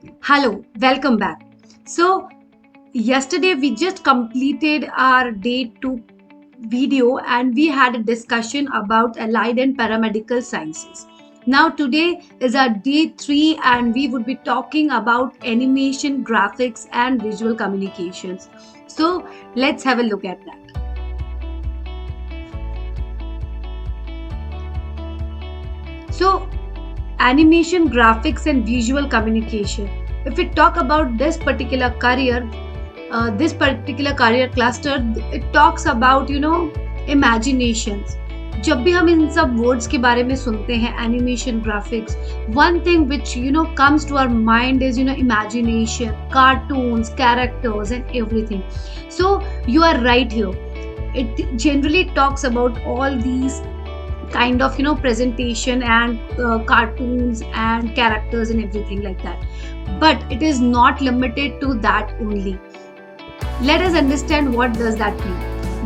Hello, welcome back. So, yesterday we just completed our day 2 video and we had a discussion about allied and paramedical sciences. Now, today is our day 3 and we would be talking about animation, graphics, and visual communications. So, let's have a look at that. So, animation, graphics, and visual communication. If we talk about this particular career, cluster, it talks about imaginations. जब भी हम इन सब words के बारे में सुनते हैं, animation, graphics, one thing which comes to our mind is imagination, cartoons, characters, and everything. So you are right here. It generally talks about all these kind of presentation and cartoons and characters and everything like that, but it is not limited to that only. Let us understand what does that mean.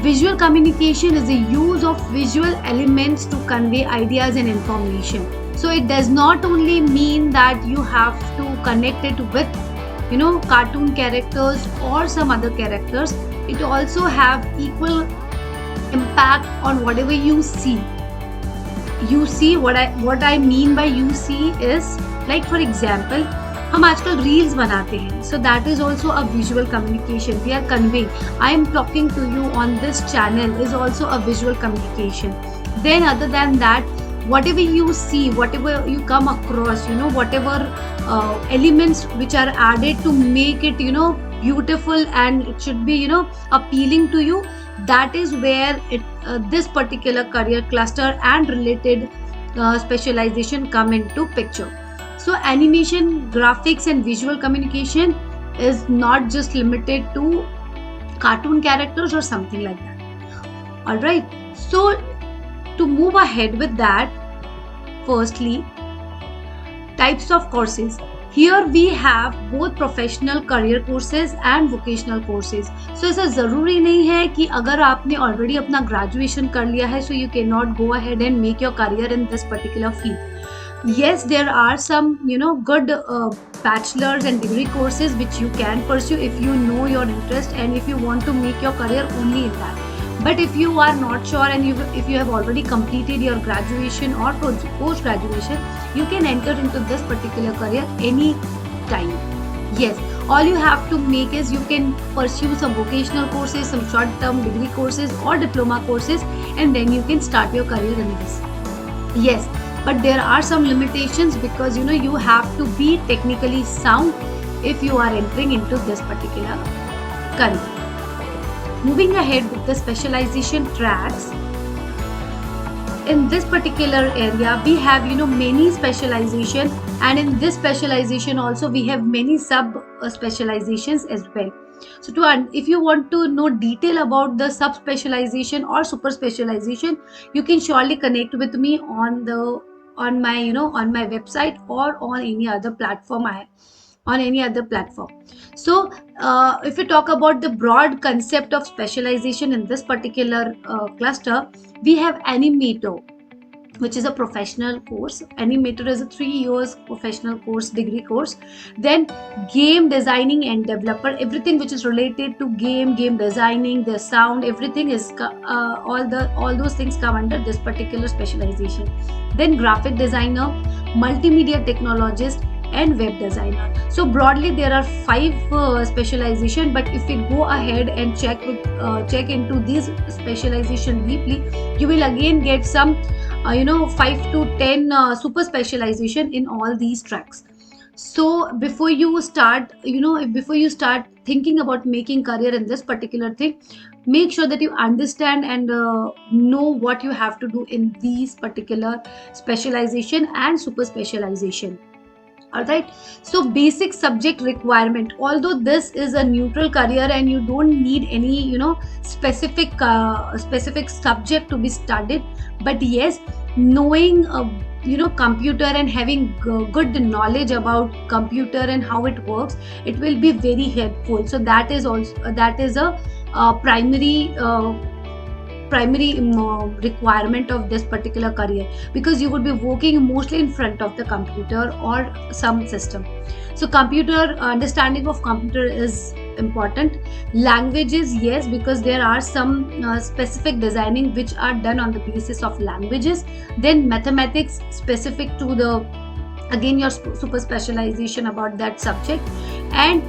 Visual communication is the use of visual elements to convey ideas and information. So it does not only mean that you have to connect it with cartoon characters or some other characters. It also have equal impact on whatever you see. What I mean by you see is, like for example, हम आजकल reels बनाते हैं, so that is also a visual communication. We are conveying. I am talking to you on this channel is also a visual communication. Then other than that, whatever you see, whatever you come across, whatever elements which are added to make it beautiful and it should be appealing to you, that is where this particular career cluster and related specialization come into picture. So animation, graphics, and visual communication is not just limited to cartoon characters or something like that. All right. So to move ahead with that, firstly, types of courses. Here we have both professional career courses and vocational courses. So ऐसा ज़रूरी नहीं है कि अगर आपने already अपना graduation कर लिया है, so you cannot go ahead and make your career in this particular field. Yes, there are some good bachelor's and degree courses which you can pursue if you know your interest and if you want to make your career only in that. But if you are not sure and if you have already completed your graduation or post graduation, you can enter into this particular career any time. Yes, all you have to make is you can pursue some vocational courses, some short term degree courses or diploma courses, and then you can start your career in this. Yes, but there are some limitations because you have to be technically sound if you are entering into this particular career. Moving ahead with the specialization tracks, in this particular area we have many specialization, and in this specialization also we have many sub specializations as well. So if you want to know detail about the sub specialization or super specialization, you can surely connect with me on my website or on any other platform So if you talk about the broad concept of specialization in this particular cluster, we have animator, which is a professional course. Animator is a 3 years professional course, degree course. Then game designing and developer, everything which is related to game designing, the sound, everything is all those things come under this particular specialization. Then graphic designer, multimedia technologist, and web designer. So broadly there are 5 specialization, but if we go ahead and check into these specialization deeply, you will again get some 5 to 10 super specialization in all these tracks. So before you start thinking about making career in this particular thing, make sure that you understand and know what you have to do in these particular specialization and super specialization. Alright, so basic subject requirement. Although this is a neutral career and you don't need any specific subject to be studied, but yes, knowing computer and having good knowledge about computer and how it works, it will be very helpful. So that is a primary primary requirement of this particular career, because you would be working mostly in front of the computer or some system. So computer understanding of computer is important. Languages, yes, because there are some specific designing which are done on the basis of languages. Then mathematics, specific to the, again, your super specialization about that subject. And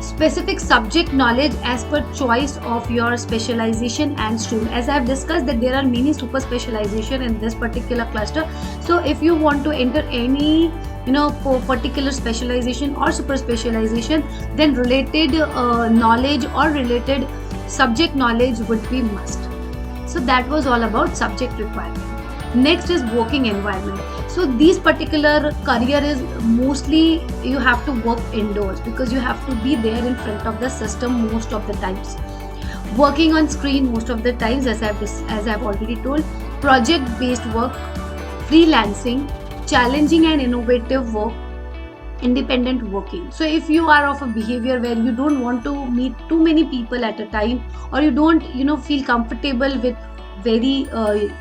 specific subject knowledge as per choice of your specialization and stream. As I have discussed that there are many super specialization in this particular cluster. So if you want to enter any particular specialization or super specialization, then related knowledge or related subject knowledge would be must. So that was all about subject requirement. Next is working environment. So these particular career is mostly you have to work indoors, because you have to be there in front of the system most of the times, working on screen most of the times, as I've already told. Project based work, freelancing, challenging and innovative work, independent working. So if you are of a behavior where you don't want to meet too many people at a time, or you don't feel comfortable with very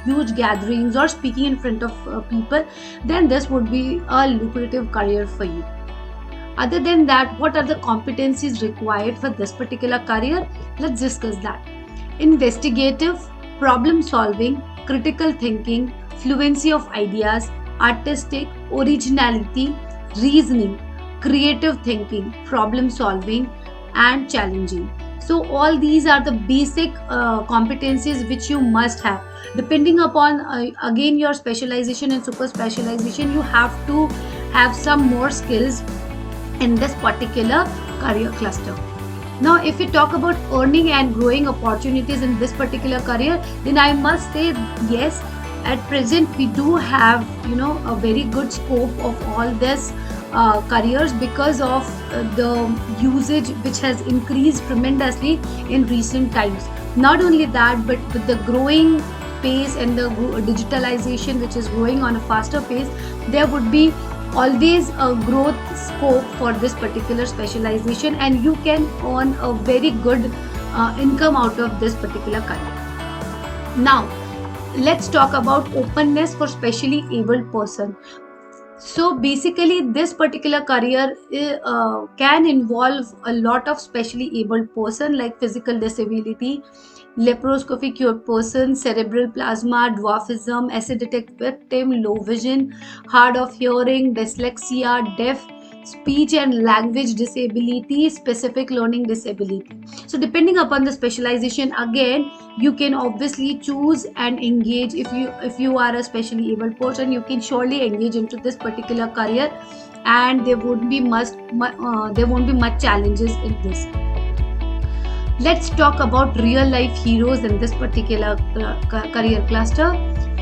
huge gatherings or speaking in front of people, then this would be a lucrative career for you. Other than that, what are the competencies required for this particular career? Let's discuss that. Investigative, problem solving, critical thinking, fluency of ideas, artistic, originality, reasoning, creative thinking, problem solving, and challenging. So all these are the basic competencies which you must have. Depending upon again your specialization and super specialization, you have to have some more skills in this particular career cluster. Now, if we talk about earning and growing opportunities in this particular career, then I must say yes, at present we do have a very good scope of all this careers, because of the usage which has increased tremendously in recent times. Not only that, but with the growing pace and the digitalization which is growing on a faster pace, there would be always a growth scope for this particular specialization, and you can earn a very good income out of this particular career. Now let's talk about openness for specially abled person. So basically this particular career can involve a lot of specially abled person, like physical disability, laparoscopy cured person, cerebral plasma, dwarfism, acidic victim, low vision, hard of hearing, dyslexia, deaf, speech and language disability, specific learning disability. So depending upon the specialization, again you can obviously choose and engage. If you are a specially able person, you can surely engage into this particular career, and there won't be much challenges in this. Let's talk about real life heroes in this particular career cluster,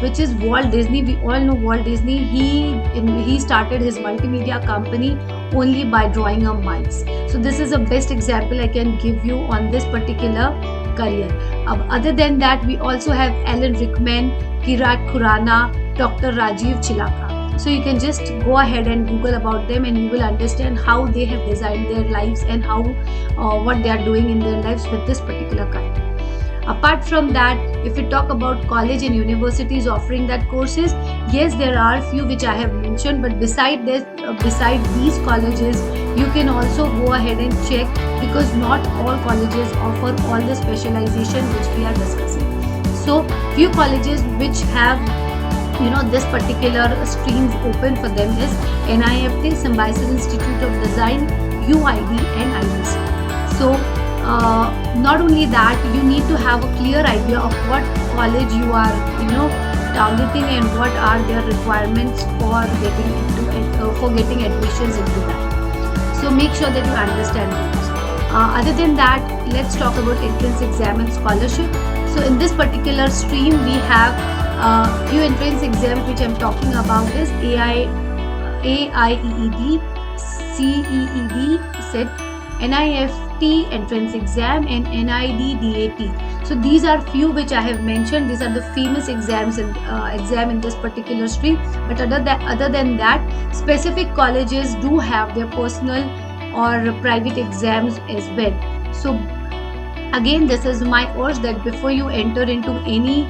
which is Walt Disney. We all know Walt Disney. He started his multimedia company only by drawing a mice. So this is the best example I can give you on this particular career. Other than that, we also have Alan Rickman, Kirat Khurana, Dr. Rajiv Chilaka. So you can just go ahead and Google about them, and you will understand how they have designed their lives and how what they are doing in their lives with this particular career. Apart from that, if we talk about college and universities offering that courses, yes, there are few which I have mentioned, but beside these colleges, you can also go ahead and check, because not all colleges offer all the specialization which we are discussing. So few colleges which have this particular streams open for them is NIFT, Symbiosis Institute of Design, UID and IDC. So not only that, you need to have a clear idea of what college you are targeting and what are their requirements for getting admissions into that. So make sure that you understand those. Other than that, let's talk about entrance exam and scholarship. So in this particular stream, we have few entrance exams which I'm talking about is AIEED, CEED, SET, NIFT entrance exam, and NID DAT. So these are few which I have mentioned. These are the famous exams and exam in this particular stream. But other than that, specific colleges do have their personal or private exams as well. So Again, this is my urge that before you enter into any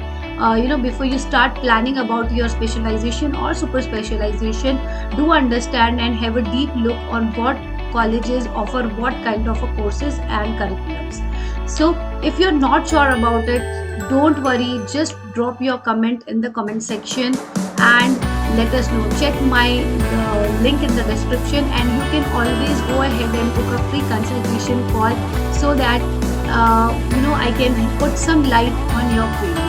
before you start planning about your specialization or super specialization, do understand and have a deep look on what colleges offer what kind of a courses and curriculums. So if you're not sure about it, don't worry, just drop your comment in the comment section and let us know. Check my link in the description, and you can always go ahead and book a free consultation call so that I can put some light on your queries.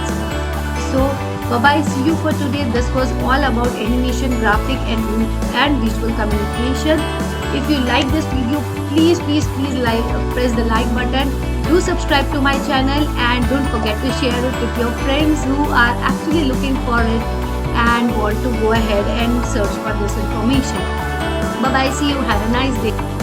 So bye bye, see you for today. This was all about animation, graphic and visual communication. If you like this video, please press the like button. Do subscribe to my channel and don't forget to share it with your friends who are actually looking for it and want to go ahead and search for this information. Bye bye, see you, have a nice day.